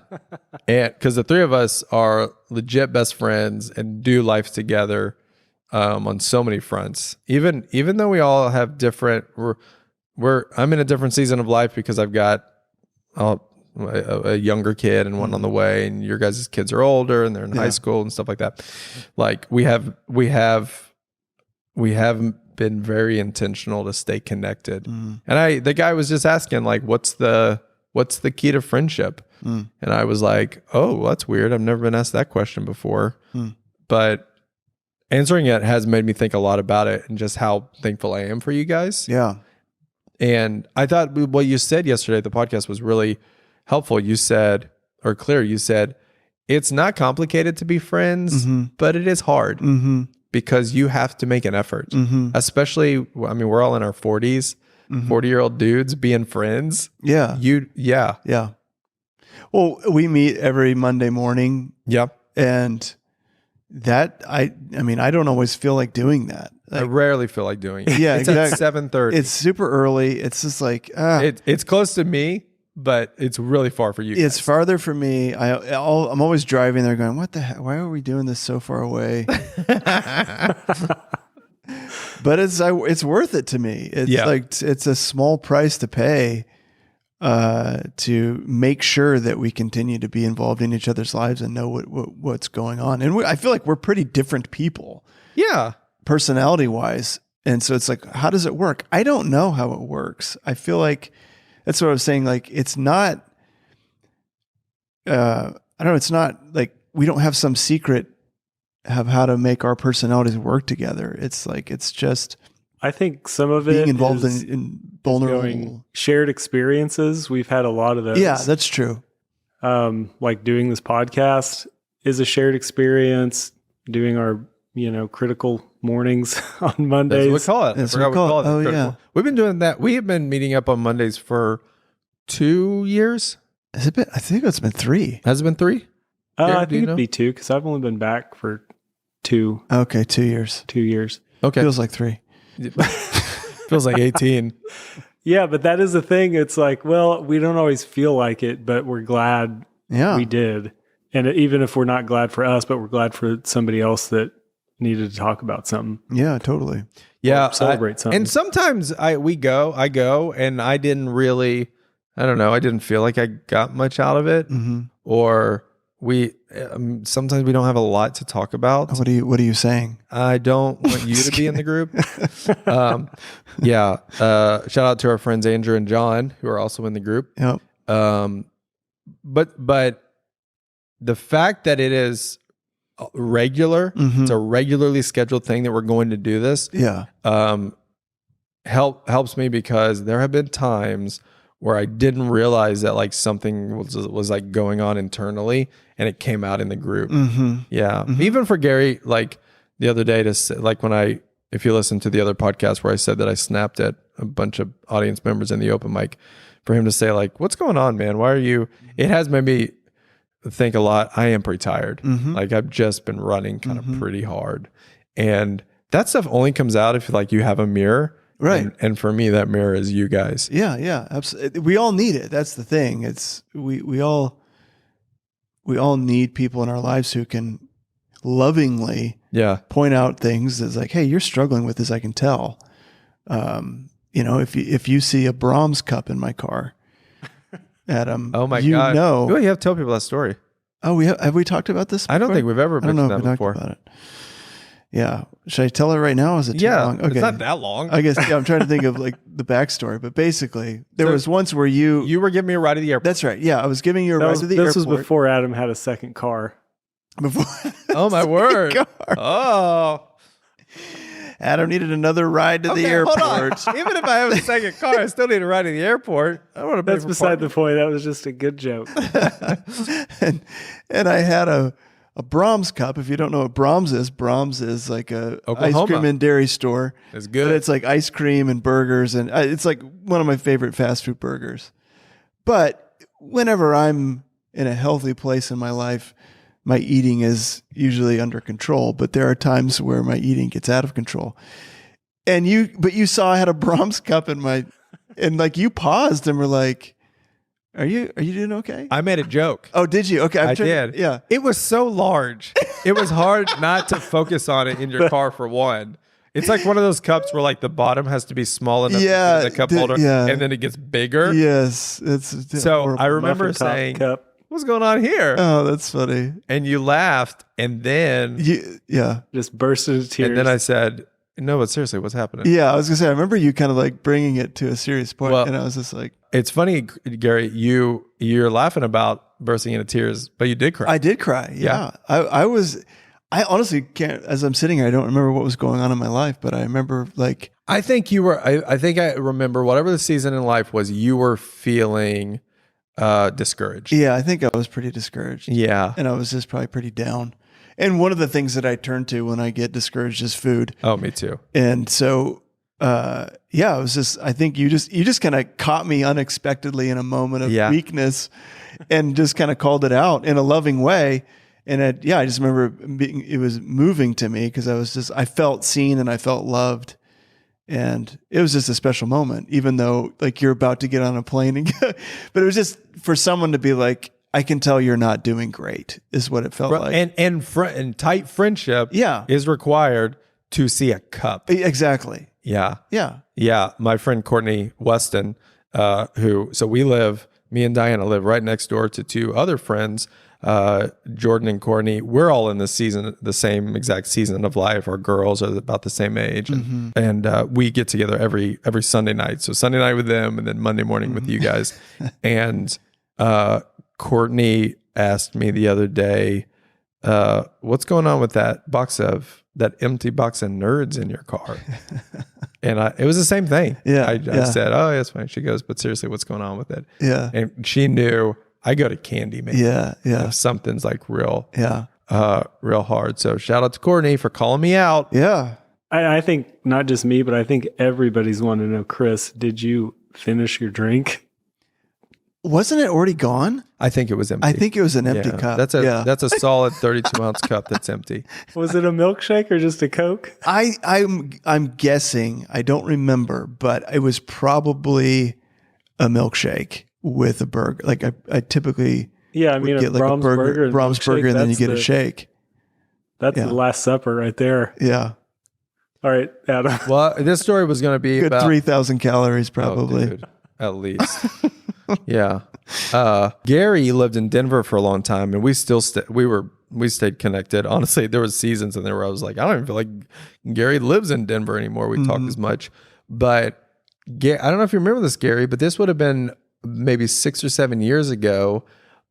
And because the 3 of us are legit best friends and do life together on so many fronts. Even though we all have different, I'm in a different season of life because I've got a younger kid and one on the way, and your guys' kids are older and they're in high school and stuff like that. Like we have been very intentional to stay connected. And the guy was just asking, like, what's the key to friendship? And I was like, oh, well, that's weird. I've never been asked that question before. But answering it has made me think a lot about it and just how thankful I am for you guys. Yeah. And I thought what you said yesterday at the podcast was really helpful. You said, it's not complicated to be friends, but it is hard. Because you have to make an effort, especially, I mean, we're all in our 40s, 40-year-old dudes being friends. Yeah. Yeah. Well, we meet every Monday morning. Yep. And that, I mean, I don't always feel like doing that. Like, I rarely feel like doing it. Yeah, it's exactly. at 7:30. It's super early. It's just like, it's close to me, but it's really far for you guys. It's farther for me. I'm always driving there going, what the heck? Why are we doing this so far away? But it's worth it to me. It's like, it's a small price to pay to make sure that we continue to be involved in each other's lives and know what's going on. And I feel like we're pretty different people. Yeah. Personality wise. And so it's like, how does it work? I don't know how it works. I feel like, that's what I was saying. Like, it's not, I don't know. It's not like we don't have some secret of how to make our personalities work together. It's like, it's just, I think some of it being involved in vulnerable shared experiences. We've had a lot of those. Yeah, that's true. Like doing this podcast is a shared experience. Doing our, critical mornings on Mondays. That's what we call it. That's what we call it. Oh, critical. yeah. We've been doing that. We have been meeting up on Mondays for 2 years. Has it been? I think it's been 3. Has it been 3? I think it'd be 2 because I've only been back for 2. Okay, 2 years. 2 years. Okay. Feels like 3. Feels like 18. Yeah, but that is the thing. It's like, well, we don't always feel like it, but we're glad we did. And even if we're not glad for us, but we're glad for somebody else that needed to talk about something. Yeah, totally. Yeah, celebrate something. And sometimes I go, and I didn't really, I don't know, I didn't feel like I got much out of it, or sometimes we don't have a lot to talk about. What are you saying? I don't want you to be in the group. Shout out to our friends Andrew and John, who are also in the group. Yep. But the fact that it is regular, it's a regularly scheduled thing that we're going to do this. Yeah. Helps me, because there have been times where I didn't realize that like something was like going on internally, and it came out in the group. Yeah. Even for Gary, like the other day, to say, like if you listen to the other podcast where I said that I snapped at a bunch of audience members in the open mic, for him to say like, what's going on, man? Why are you, it has made me think a lot. I am pretty tired. Like I've just been running kind of pretty hard, and that stuff only comes out if like you have a mirror. Right. And for me, that mirror is you guys. Yeah, absolutely. We all need it. That's the thing. It's we all need people in our lives who can lovingly point out things that's like, hey, you're struggling with this, I can tell. If you see a Brahms cup in my car, Adam, oh my God. Oh, you have to tell people that story. Oh, have we talked about this before? I don't think we've ever mentioned that before. About it. Yeah. Should I tell it right now? Is it too long? Okay. It's not that long. I guess, I'm trying to think of like the backstory, but basically there was once where you were giving me a ride to the airport. That's right. Yeah. I was giving you a ride to the airport. This was before Adam had a second car. Oh my word. Car. Oh. Adam needed another ride to the airport. Hold on. Even if I have a second car, I still need a ride to the airport. I don't want to pay That's for beside parking. the point. That was just a good joke. and I had a Brahms cup. If you don't know what Brahms is like a Oklahoma. ice cream and dairy store. It's good. But it's like ice cream and burgers, and it's like one of my favorite fast food burgers. But whenever I'm in a healthy place in my life, my eating is usually under control, but there are times where my eating gets out of control. And you saw I had a Brahms cup in my, and like you paused and were like, are you doing okay? I made a joke. Oh, did you? Okay. I did. Yeah. It was so large. It was hard not to focus on it in your car, for one. It's like one of those cups where like the bottom has to be small enough to fit in the cup holder, and then it gets bigger. Yes. So horrible. I remember Muffin top saying, cup. what's going on here? Oh, that's funny. And you laughed, and then Just burst into tears. and then I said, no, but seriously, what's happening? Yeah, I was gonna say, I remember you kind of like bringing it to a serious point, Well, and I was just like, it's funny, Gary, you're laughing about bursting into tears, but you did cry. I did cry. Yeah. I honestly can't, as I'm sitting here, I don't remember what was going on in my life, but I remember like, I think you were, I think I remember whatever the season in life was, you were feeling discouraged. yeah, I think I was pretty discouraged. Yeah. And I was just probably pretty down. And one of the things that I turn to when I get discouraged is food. Oh, me too. And so, it was just, I think you just kind of caught me unexpectedly in a moment of weakness and just kind of called it out in a loving way. And I just remember it was moving to me because I felt seen and I felt loved. And it was just a special moment, even though like you're about to get on a plane and but it was just for someone to be like, I can tell you're not doing great is what it felt like. And tight friendship is required to see a cup. Exactly. Yeah. Yeah. Yeah. My friend Courtney Weston, me and Diana live right next door to two other friends, Jordan and Courtney. We're all in the same exact season of life. Our girls are about the same age. And we get together every Sunday night. So Sunday night with them and then Monday morning with you guys. And Courtney asked me the other day, what's going on with that empty box of Nerds in your car? And it was the same thing. Yeah. I said, oh, that's fine. She goes, but seriously, what's going on with it? Yeah. And she knew I go to Candyman. Yeah. Yeah. If something's like real hard. So shout out to Courtney for calling me out. Yeah. I think not just me, but I think everybody's wanting to know, Chris, did you finish your drink? Wasn't it already gone? I think it was empty. I think it was an empty cup. That's a solid 32 ounce cup that's empty. Was it a milkshake or just a Coke? I'm guessing, I don't remember, but it was probably a milkshake with a burger. Like I typically get like Brahms burger and then you get a shake. That's the Last Supper right there. Yeah. All right, Adam. Well, this story was going to be Good about 3,000 calories probably. Oh, dude, at least. Yeah. Gary lived in Denver for a long time, and we still we stayed connected. Honestly, there was seasons in there where I was like, I don't even feel like Gary lives in Denver anymore. We talk as much, but I don't know if you remember this, Gary, but this would have been maybe 6 or 7 years ago.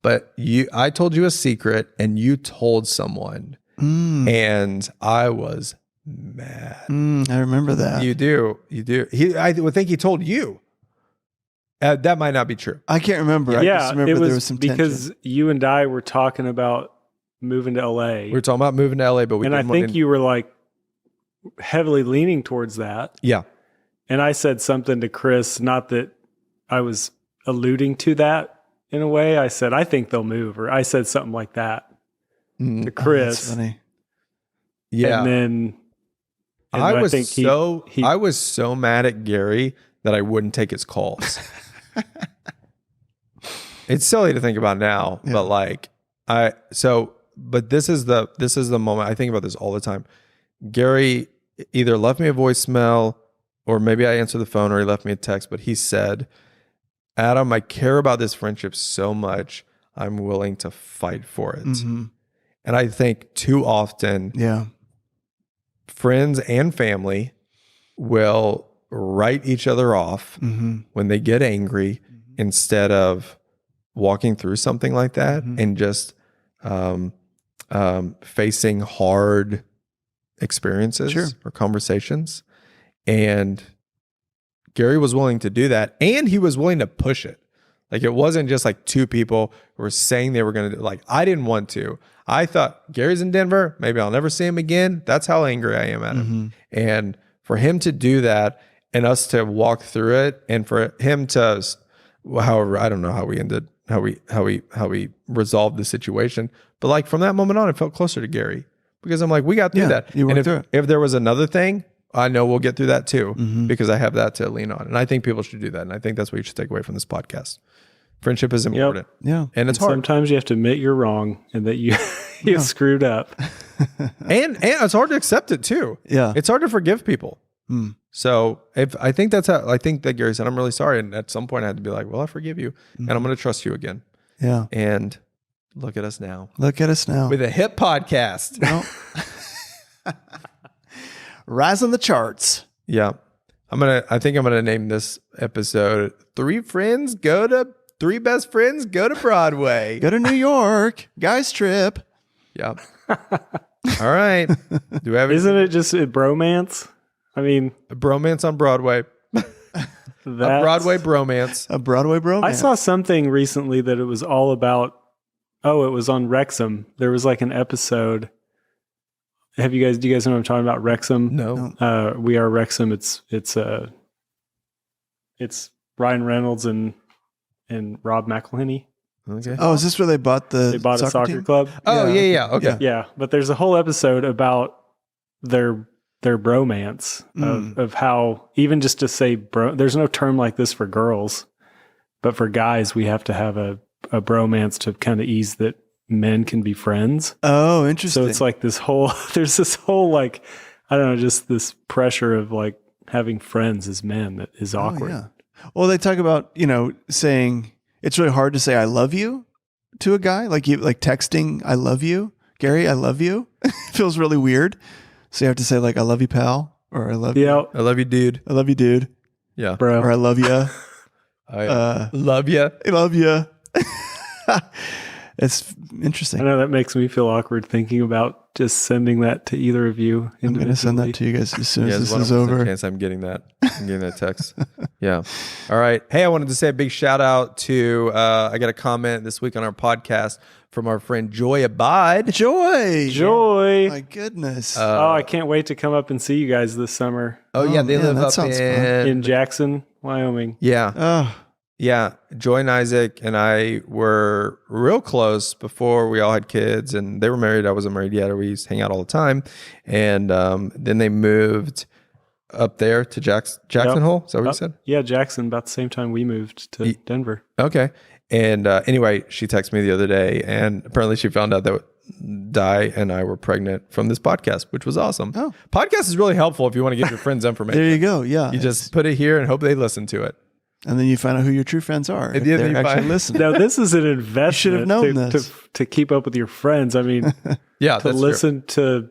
But I told you a secret, and you told someone, and I was mad. I remember that. You do. I would think he told you. That might not be true. I can't remember. I just remember there was some tension. Because you and I were talking about moving to LA. We were talking about moving to LA, but I think you were like heavily leaning towards that. Yeah. And I said something to Chris, not that I was alluding to that in a way. I said, I think they'll move, or I said something like that to Chris. That's funny. Yeah. And then I was so mad at Gary that I wouldn't take his calls. It's silly to think about now, but but this is the moment. I think about this all the time. Gary either left me a voicemail, or maybe I answered the phone, or he left me a text, but he said, Adam, I care about this friendship so much, I'm willing to fight for it. Mm-hmm. And I think too often, friends and family will write each other off when they get angry, instead of walking through something like that and just facing hard experiences or conversations. And Gary was willing to do that, and he was willing to push it. Like, it wasn't just like two people who were saying they were going to do. Like, I didn't want to. I thought, Gary's in Denver, maybe I'll never see him again. That's how angry I am at him. And for him to do that, and us to walk through it, and for him to, however, I don't know how we ended, how we resolved the situation, but like from that moment on, I felt closer to Gary, because I'm like, we got through that. You and went through it. If there was another thing, I know we'll get through that too, because I have that to lean on. And I think people should do that. And I think that's what you should take away from this podcast. Friendship is important. Yeah. And it's hard. Sometimes you have to admit you're wrong and that you screwed up. and it's hard to accept it too. Yeah. It's hard to forgive people. So I think that Gary said, I'm really sorry. And at some point I had to be like, well, I forgive you, and I'm going to trust you again. Yeah. And look at us now. Look at us now. With a hit podcast. Rise on the charts. Yeah. I think I'm going to name this episode Three Best Friends Go to Broadway. Go to New York. Guys trip. Yeah. All right. Isn't it just a bromance? I mean, a bromance on Broadway. A Broadway bromance. A Broadway bromance. I saw something recently that it was all about, it was on Wrexham. There was like an episode. Do you guys know what I'm talking about? Wrexham? No. We Are Wrexham. It's Ryan Reynolds and Rob McElhenney. Okay. Oh, is this where they bought a soccer team? club? Oh, yeah. Okay. Yeah. But there's a whole episode about their bromance of how, even just to say there's no term like this for girls, but for guys, we have to have a bromance to kind of ease that men can be friends. Oh, interesting. So it's like there's this whole like, I don't know, just this pressure of like having friends as men that is awkward. Oh, yeah. Well, they talk about, saying it's really hard to say I love you to a guy, like texting I love you, Gary, I love you. It feels really weird. So you have to say like I love you, pal, or I love you. I love you, dude. I love you, dude. Yeah. Bro. Or I love you. Love you. I love you. It's interesting. I know that makes me feel awkward thinking about just sending that to either of you. I'm going to send that to you guys as soon as this is over. Chance I'm getting that. Text. Yeah. All right. Hey, I wanted to say a big shout out to, I got a comment this week on our podcast from our friend Joy Abide. Joy. My goodness. I can't wait to come up and see you guys this summer. Oh yeah. They live up in Jackson, Wyoming. Yeah. Yeah, Joy and Isaac and I were real close before we all had kids, and they were married. I wasn't married yet. We used to hang out all the time. And then they moved up there to Jackson Hole. Is that what you said? Yeah, Jackson, about the same time we moved to Denver. Okay. And anyway, she texted me the other day, and apparently she found out that Di and I were pregnant from this podcast, which was awesome. Oh. Podcast is really helpful if you want to give your friends information. There you go. Yeah. You just put it here and hope they listen to it. And then you find out who your true friends are. If then they're you actually find- listening. Now, this is an investment should have known to, this. to keep up with your friends. I mean, Yeah, to that's listen to,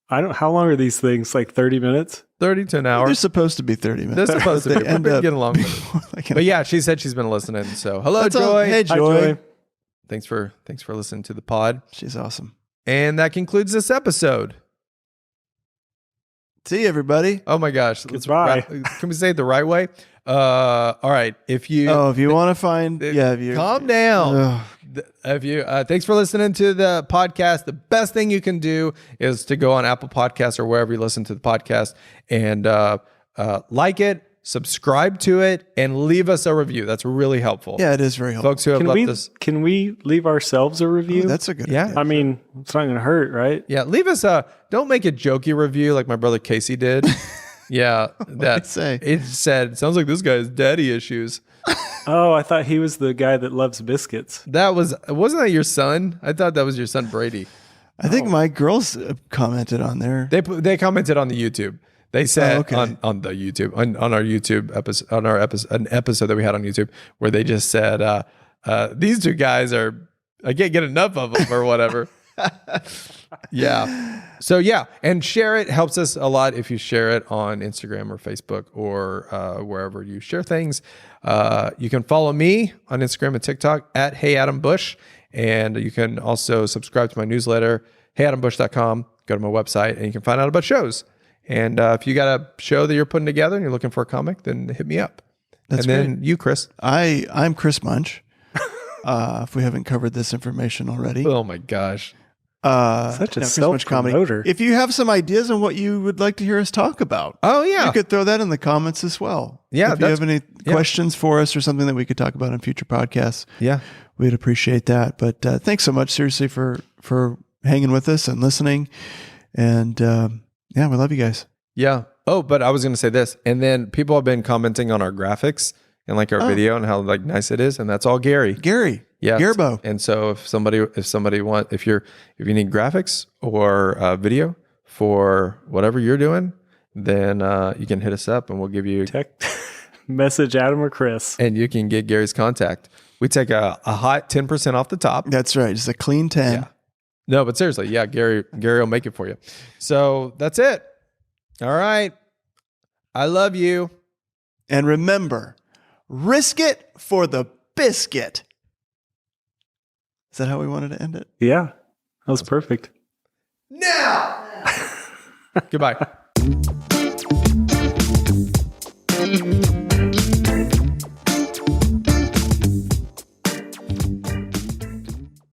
how long are these things? Like 30 minutes? 30 to an hour. They're supposed to be 30 minutes. They're supposed to be. They We've end been up getting along with it. like an But yeah, she said she's been listening. So hello, That's all. Joy. Hey, Hi, Joy. Thanks for listening to the pod. She's awesome. And that concludes this episode. See you, everybody. Oh my gosh. Goodbye. Can we say it the right way? All right. If you If you want to find, if you calm down. Ugh. If you thanks for listening to the podcast. The best thing you can do is to go on Apple Podcasts or wherever you listen to the podcast and like it, subscribe to it, and leave us a review. That's really helpful. Yeah, it is very helpful. Folks who have left us. Can we leave ourselves a review? That's a good Yeah. idea. I mean, it's not going to hurt, right? Yeah, leave us a. Don't make a jokey review like my brother Casey did. Yeah, that say? it said sounds like this guy has daddy issues. Oh, I thought he was the guy that loves biscuits. Wasn't that your son? I thought that was your son Brady. I think my girls commented on there. They commented on the YouTube. They said okay. on the YouTube on our YouTube episode an episode that we had on YouTube where they just said these two guys I can't get enough of them or whatever. Yeah. So yeah, and share it helps us a lot if you share it on Instagram or Facebook or wherever you share things. You can follow me on Instagram and TikTok at Hey Adam Bush, and you can also subscribe to my newsletter, heyadambush.com. Go to my website and you can find out about shows. And if you got a show that you're putting together and you're looking for a comic, then hit me up. That's then you, Chris. I'm Chris Munch. If we haven't covered this information already. Oh my gosh. Such a Chris Munch Comedy. self-promoter. If you have some ideas on what you would like to hear us talk about, Oh yeah. you could throw that in the comments as well. Yeah, If you have any yeah. questions for us or something that we could talk about in future podcasts, Yeah. we'd appreciate that. But thanks so much, seriously, for hanging with us and listening. And yeah, we love you guys. Yeah. Oh, but I was going to say this. And then people have been commenting on our graphics and like our video and how like nice it is. And that's all Gary. Gary. Yeah. Garbo. And so if you need graphics or video for whatever you're doing, then you can hit us up and we'll give you, Message Adam or Chris. and you can get Gary's contact. We take a hot 10% off the top. That's right. Just a clean 10. Yeah. No, but seriously, yeah, Gary will make it for you. So that's it. All right. I love you. And remember, risk it for the biscuit. Is that how we wanted to end it? Yeah, that was perfect. Now. Goodbye.